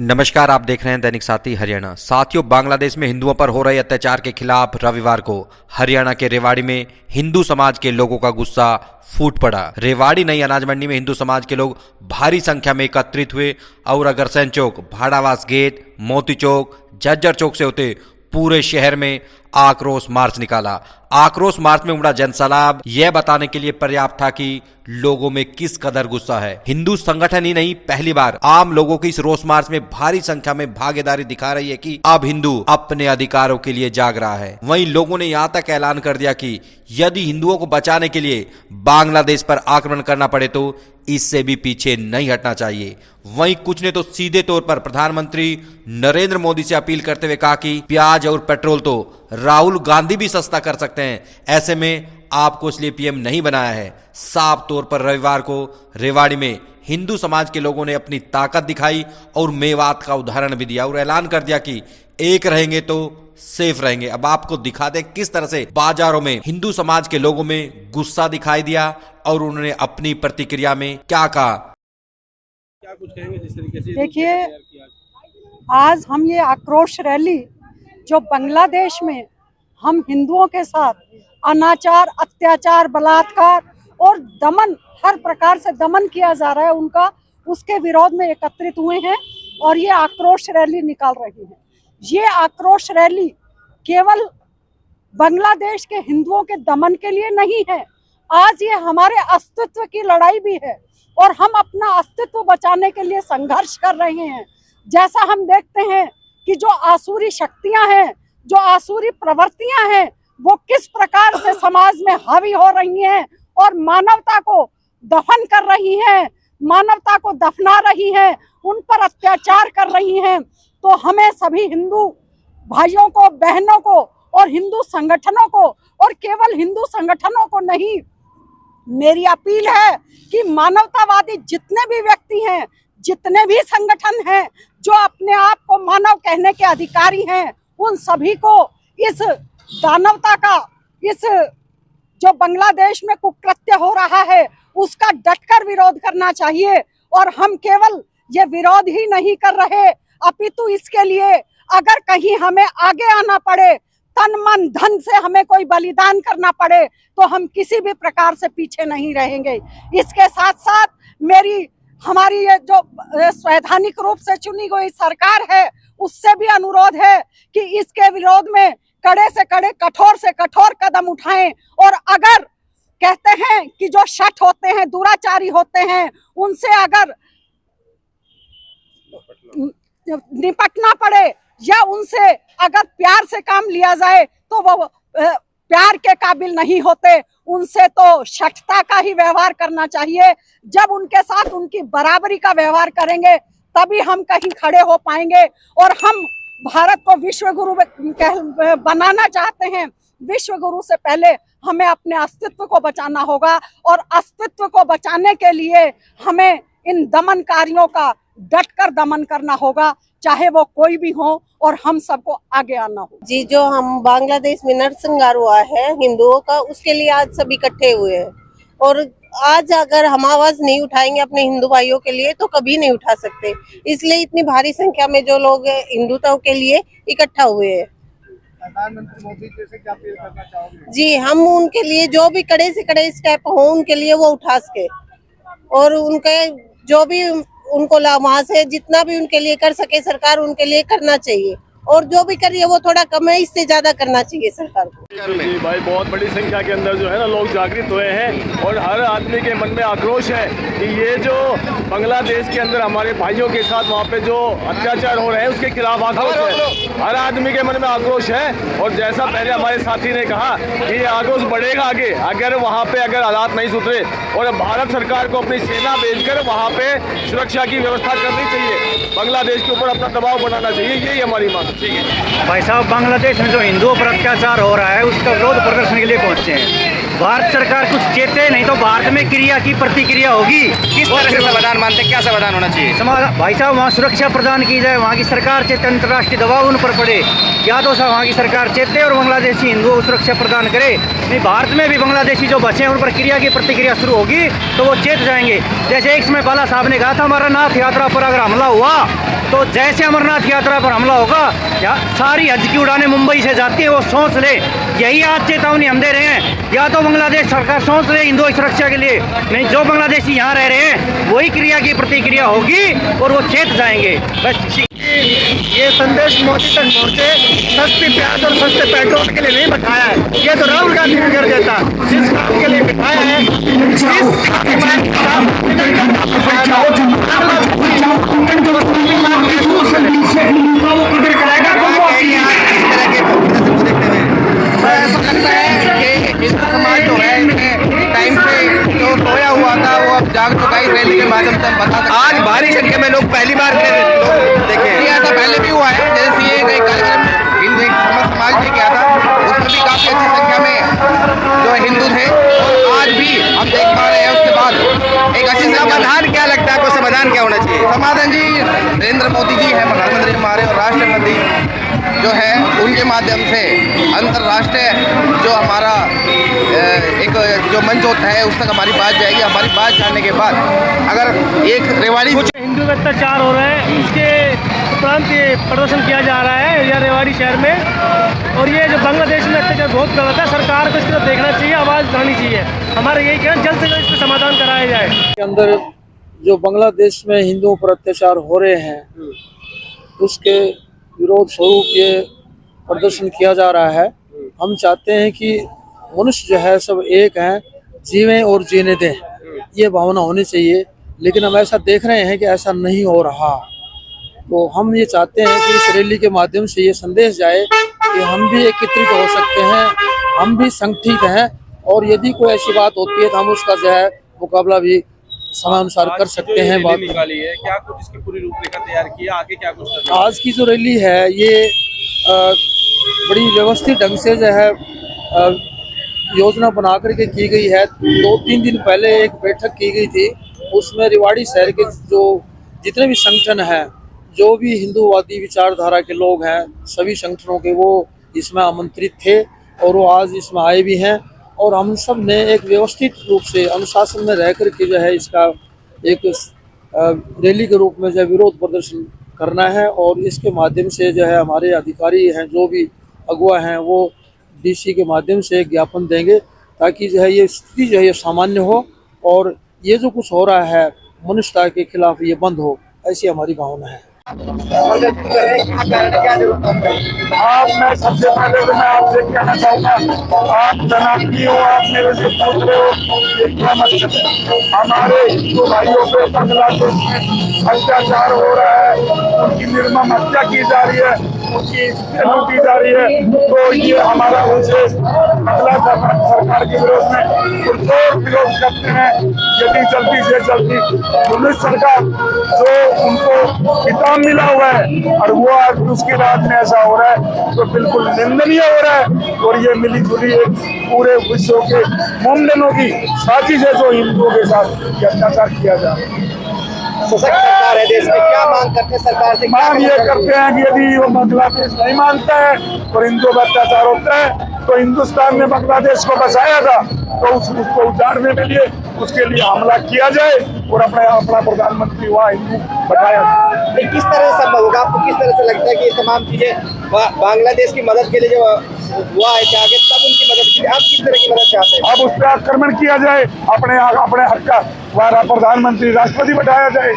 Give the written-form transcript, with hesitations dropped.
नमस्कार, आप देख रहे हैं दैनिक साथी हरियाणा। साथियों, बांग्लादेश में हिंदुओं पर हो रहे अत्याचार के खिलाफ रविवार को हरियाणा के रेवाड़ी में हिंदू समाज के लोगों का गुस्सा फूट पड़ा। रेवाड़ी नई अनाज मंडी में हिंदू समाज के लोग भारी संख्या में एकत्रित हुए और अग्रसेन चौक, भाड़ावास गेट, मोती चौक, झज्जर चौक से होते पूरे शहर में आक्रोश मार्च निकाला। आक्रोश मार्च में उमड़ा जनसैलाब यह बताने के लिए पर्याप्त था कि लोगों में किस कदर गुस्सा है। हिंदू संगठन ही नहीं, पहली बार आम लोगों की इस रोष मार्च में भारी संख्या में भागीदारी दिखा रही है कि अब हिंदू अपने अधिकारों के लिए जाग रहा है। वहीं लोगों ने यहां तक ऐलान कर दिया कि यदि हिंदुओं को बचाने के लिए बांग्लादेश पर आक्रमण करना पड़े तो इससे भी पीछे नहीं हटना चाहिए। वहीं कुछ ने तो सीधे तौर पर प्रधानमंत्री नरेंद्र मोदी से अपील करते हुए कहा कि प्याज और पेट्रोल तो राहुल गांधी भी सस्ता कर सकते हैं, ऐसे में आपको इसलिए पीएम नहीं बनाया है। साफ तौर पर रविवार को रेवाड़ी में हिंदू समाज के लोगों ने अपनी ताकत दिखाई और मेवात का उदाहरण भी दिया और ऐलान कर दिया कि एक रहेंगे तो सेफ रहेंगे। अब आपको दिखा दें किस तरह से बाजारों में हिंदू समाज के लोगों में गुस्सा दिखाई दिया और उन्होंने अपनी प्रतिक्रिया में क्या कहा। क्या कुछ कहेंगे जिस तरीके से देखिए, आज हम ये आक्रोश रैली जो बांग्लादेश में हम हिंदुओं के साथ अनाचार, अत्याचार, बलात्कार और दमन, हर प्रकार से दमन किया जा रहा है उनका, उसके विरोध में एकत्रित हुए हैं और ये आक्रोश रैली निकाल रही है। ये आक्रोश रैली केवल बांग्लादेश के हिंदुओं के दमन के लिए नहीं है, आज ये हमारे अस्तित्व की लड़ाई भी है और हम अपना अस्तित्व बचाने के लिए संघर्ष कर रहे हैं। जैसा हम देखते हैं कि जो आसुरी शक्तियां हैं, जो आसुरी प्रवृत्तियां हैं, वो किस प्रकार से समाज में हावी हो रही हैं और मानवता को दफन कर रही हैं, मानवता को दफना रही हैं, उन पर अत्याचार कर रही हैं। तो हमें सभी हिंदू भाइयों को, बहनों को और हिंदू संगठनों को, और केवल हिंदू संगठनों को नहीं, मेरी अपील है कि मानवतावादी जितने भी व्यक्ति हैं, जितने भी संगठन हैं जो अपने आप को मानव कहने के अधिकारी हैं, उन सभी को इस दानवता का, इस जो बांग्लादेश में कुकृत्य हो रहा है उसका डटकर विरोध करना चाहिए। और हम केवल ये विरोध ही नहीं कर रहे, अपितु इसके लिए अगर कहीं हमें आगे आना पड़े, तन मन धन से हमें कोई बलिदान करना पड़े, तो हम किसी भी प्रकार से पीछे नहीं रहेंगे। इसके साथ साथ हमारी ये जो संवैधानिक रूप से चुनी गई सरकार है, उससे भी अनुरोध है कि इसके विरोध में कड़े से कड़े, कठोर से कठोर कदम उठाएं। और अगर कहते हैं कि जो शठ होते हैं, दुराचारी होते हैं, उनसे अगर निपटना पड़े या उनसे अगर प्यार से काम लिया जाए तो वो प्यार के काबिल नहीं होते, उनसे तो शठता का ही व्यवहार करना चाहिए। जब उनके साथ उनकी बराबरी का व्यवहार करेंगे तभी हम कहीं खड़े हो पाएंगे। और हम भारत को विश्व गुरु बनाना चाहते हैं। विश्व गुरु से पहले हमें अपने अस्तित्व को बचाना होगा और अस्तित्व को बचाने के लिए हमें इन दमनकारियों का डटकर दमन करना होगा, चाहे वो कोई भी हो, और हम सबको आगे आना हो। जी, जो हम बांग्लादेश में नरसंहार हुआ है हिंदुओं का, उसके लिए आज सब इकट्ठे हुए हैं। और आज अगर हम आवाज नहीं उठाएंगे अपने हिंदू भाइयों के लिए तो कभी नहीं उठा सकते। इसलिए इतनी भारी संख्या में जो लोग हिंदुत्व के लिए इकट्ठा हुए हैं। प्रधानमंत्री मोदी जी से क्या अपील करना चाहोगे? जी, हम उनके लिए जो भी कड़े से कड़े स्टेप हो उनके लिए वो उठा सके, और उनके जो भी उनको वहां से जितना भी उनके लिए कर सके सरकार उनके लिए करना चाहिए, और जो भी कर रही है वो थोड़ा कम है, इससे ज्यादा करना चाहिए सरकार को। जी भाई, बहुत बड़ी संख्या के अंदर जो है ना लोग जागृत हुए हैं और हर आदमी के मन में आक्रोश है कि ये जो बांग्लादेश के अंदर हमारे भाइयों के साथ वहाँ पे जो अत्याचार हो रहे हैं उसके खिलाफ आक्रोश है। हर आदमी के मन में आक्रोश है। और जैसा पहले हमारे साथी ने कहा कि ये आक्रोश बढ़ेगा आगे, अगर वहाँ पे अगर हालात नहीं सुधरे, और भारत सरकार को अपनी सेना भेजकर वहाँ पे सुरक्षा की व्यवस्था करनी चाहिए, बांग्लादेश के ऊपर अपना दबाव बनाना चाहिए, यही हमारी मांग। ठीक है भाई साहब, बांग्लादेश में जो हिंदुओं पर अत्याचार हो रहा है उसका विरोध प्रदर्शन के लिए पहुंचे हैं। भारत सरकार कुछ चेते, नहीं तो भारत में क्रिया की प्रतिक्रिया होगी। किस तरह से समाधान मानते, क्या समाधान होना चाहिए? भाई साहब, वहाँ सुरक्षा प्रदान की जाए, वहाँ की सरकार से अंतर्राष्ट्रीय दबाव उन पर पड़े, या तो वहाँ की सरकार चेते और बांग्लादेशी हिंदुओं को सुरक्षा प्रदान करे। नहीं, भारत में भी बांग्लादेशी जो बचे हैं उन पर क्रिया की प्रतिक्रिया शुरू होगी तो वो चेत जाएंगे। जैसे एक समय बाला साहब ने कहा था अमरनाथ यात्रा पर अगर हमला हुआ तो जैसे अमरनाथ यात्रा पर हमला होगा सारी हज की उड़ानें मुंबई से जाती है, वो सोच ले। यही आज चेतावनी हम दे रहे हैं, या तो बांग्लादेश सरकार सोच ले हिंदुओं की सुरक्षा के लिए, नहीं जो बांग्लादेशी यहाँ रह रहे हैं वही क्रिया की प्रतिक्रिया होगी और वो चेत जाएंगे। बस ये संदेश मोदी तक पहुँचे, सस्ती प्याज और सस्ते पेट्रोल के लिए नहीं बताया है, ये तो राहुल गांधी भी कर देता, जिस काम के लिए बिठाया है टाइम पे जो सोया हुआ था वो अब जाग चुका है। रैली के माध्यम से हम बता सकते हैं आज भारी संख्या में लोग पहली बार देखे। ये ऐसा पहले भी हुआ है, जैसे ये एक कार्यक्रम समाज ने किया था, उसमें भी काफी अच्छी संख्या में जो हिंदू थे। आज भी हम देख पा रहे हैं उसके बाद एक अच्छी समाधान। क्या लगता है आपको, समाधान क्या होना चाहिए? समाधान जी, नरेंद्र मोदी जी है प्रधानमंत्री हमारे, और राष्ट्रपति जो है उनके माध्यम से अंतर्राष्ट्रीय जो हमारा एक जो मंच होता है उस तक हमारी बात जाएगी। हमारी बात जाने के बाद अगर एक रेवाड़ी कुछ हिंदू में अत्याचार हो रहा है, इसके उपरांत ये प्रदर्शन किया जा रहा है या रेवाड़ी शहर में। और ये जो बांग्लादेश में अत्याचार बहुत गलत है, सरकार को इसकी तरफ देखना चाहिए, आवाज़ उठानी चाहिए। हमारा यही कहना जल्द से जल्द इसका समाधान कराया जाए। के अंदर जो बांग्लादेश में हिंदुओं पर अत्याचार हो रहे हैं उसके विरोध स्वरूप ये प्रदर्शन किया जा रहा है। हम चाहते हैं कि मनुष्य जो है सब एक हैं, जीवें और जीने दें, ये भावना होनी चाहिए। लेकिन हम ऐसा देख रहे हैं कि ऐसा नहीं हो रहा, तो हम ये चाहते हैं कि इस रैली के माध्यम से ये संदेश जाए कि हम भी एकत्रित हो सकते हैं, हम भी संगठित हैं, और यदि कोई ऐसी बात होती है तो हम उसका जो है मुकाबला भी समयानुसार कर सकते हैं। बात निकाली है क्या, कुछ इसकी पूरी रूपरेखा तैयार की है, आगे क्या कुछ करना? आज की जो रैली है ये बड़ी व्यवस्थित ढंग से जो है योजना बना करके की गई है। 2-3 दिन पहले एक बैठक की गई थी, उसमें रेवाड़ी शहर के जो जितने भी संगठन हैं, जो भी हिंदूवादी विचारधारा के लोग हैं, सभी संगठनों के वो इसमें आमंत्रित थे और वो आज इसमें आए भी हैं। और हम सब ने एक व्यवस्थित रूप से अनुशासन में रह कर के जो है इसका एक रैली के रूप में जो है विरोध प्रदर्शन करना है। और इसके माध्यम से जो है हमारे अधिकारी हैं, जो भी अगुवा हैं, वो डीसी के माध्यम से ज्ञापन देंगे ताकि जो है ये स्थिति जो है ये सामान्य हो और ये जो कुछ हो रहा है मनुष्यता के खिलाफ ये बंद हो, ऐसी हमारी भावना है। आप मैं सबसे पहले तो मैं आपसे कहना चाहूँगा, आप जनाबी हो, आप मेरे से पूछ रहे हो ये क्या मतलब है? हमारे हिंदू भाइयों पे बांग्लादेश में अत्याचार हो रहा है, उनकी निर्मम हत्या की जा रही है, उनकी लूटी जा रही है। तो ये हमारा उनसे अगला सरकार के विरोध में पुरजोर विरोध करते हैं। यदि जल्दी से जल्दी पुलिस सरकार जो उनको इनाम मिला हुआ है और वो आज उसकी रात में ऐसा हो रहा है तो बिल्कुल निंदनीय हो रहा है। और ये मिली जुली एक पूरे विश्व के मुमकिनों की साजिश है जो हिंदुओं के साथ अत्याचार किया जा रहा है। सरकार है देश में, क्या मांग करते हैं सरकार से? मांग ये करते हैं कि यदि वो बांग्लादेश नहीं मानता है और हिंदुओं पर अत्याचार होता है तो हिंदुस्तान ने बांग्लादेश को बचाया था तो उसको उजाड़ने के लिए उसके लिए हमला किया जाए और अपना प्रधानमंत्री वहाँ हिंदू बताया। किस तरह से संभव होगा? आपको किस तरह से लगता है कि ये तमाम चीजें बांग्लादेश की मदद के लिए जो हुआ है क्या आगे तब उनकी मदद के लिए आप किस तरह की मदद चाहते हैं? अब उस पर आक्रमण किया जाए, अपने हक का वह प्रधानमंत्री राष्ट्रपति बताया जाए।